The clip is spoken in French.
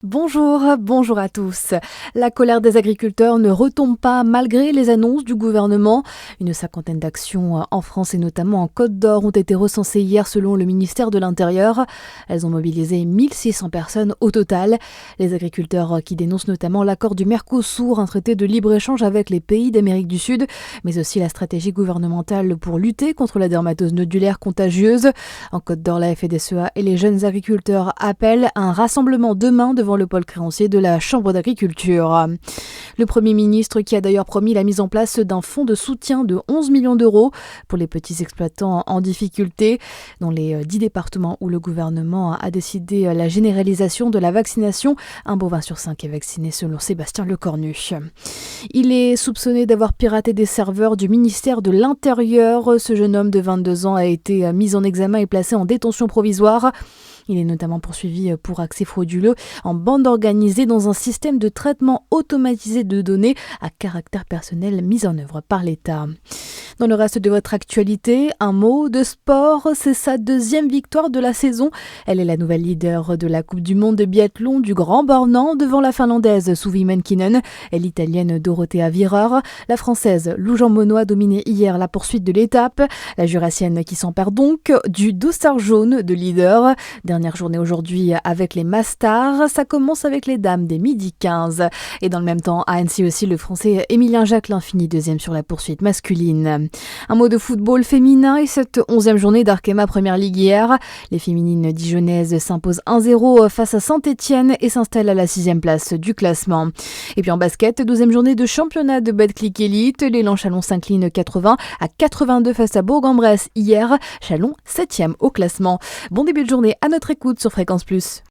Bonjour à tous. La colère des agriculteurs ne retombe pas malgré les annonces du gouvernement. Une cinquantaine d'actions en France et notamment en Côte d'Or ont été recensées hier selon le ministère de l'Intérieur. Elles ont mobilisé 1600 personnes au total. Les agriculteurs qui dénoncent notamment l'accord du Mercosur, un traité de libre-échange avec les pays d'Amérique du Sud, mais aussi la stratégie gouvernementale pour lutter contre la dermatose nodulaire contagieuse. En Côte d'Or, la FNSEA et les jeunes agriculteurs appellent à un rassemblement demain devant le pôle créancier de la Chambre d'agriculture. Le Premier ministre qui a d'ailleurs promis la mise en place d'un fonds de soutien de 11 millions d'euros pour les petits exploitants en difficulté dans les 10 départements où le gouvernement a décidé la généralisation de la vaccination. Un bovin sur 5 est vacciné selon Sébastien Lecornu. Il est soupçonné d'avoir piraté des serveurs du ministère de l'Intérieur. Ce jeune homme de 22 ans a été mis en examen et placé en détention provisoire. Il est notamment poursuivi pour accès frauduleux en bande organisée dans un système de traitement automatisé de données à caractère personnel mis en œuvre par l'État. Dans le reste de votre actualité, un mot de sport, c'est sa deuxième victoire de la saison. Elle est la nouvelle leader de la Coupe du Monde de biathlon du Grand Bornand devant la Finlandaise Suvi Mäkinen et l'Italienne Dorothea Virer. La Française Lou Jean Monod a dominé hier la poursuite de l'étape. La Jurassienne qui s'empare donc du dossard jaune de leader. Dernière journée aujourd'hui avec les Mastars. Ça commence avec les dames des midi 15. Et dans le même temps, à Annecy aussi, le Français Émilien Jacquelin finit deuxième sur la poursuite masculine. Un mot de football féminin et cette 11e journée d'Arkema Première Ligue hier. Les féminines dijonnaises s'imposent 1-0 face à Saint-Etienne et s'installent à la 6e place du classement. Et puis en basket, 12e journée de championnat de Betclic Elite. L'élan Chalon s'incline 80-82 face à Bourg-en-Bresse hier. Chalon 7e au classement. Bon début de journée à notre écoute sur Fréquence Plus.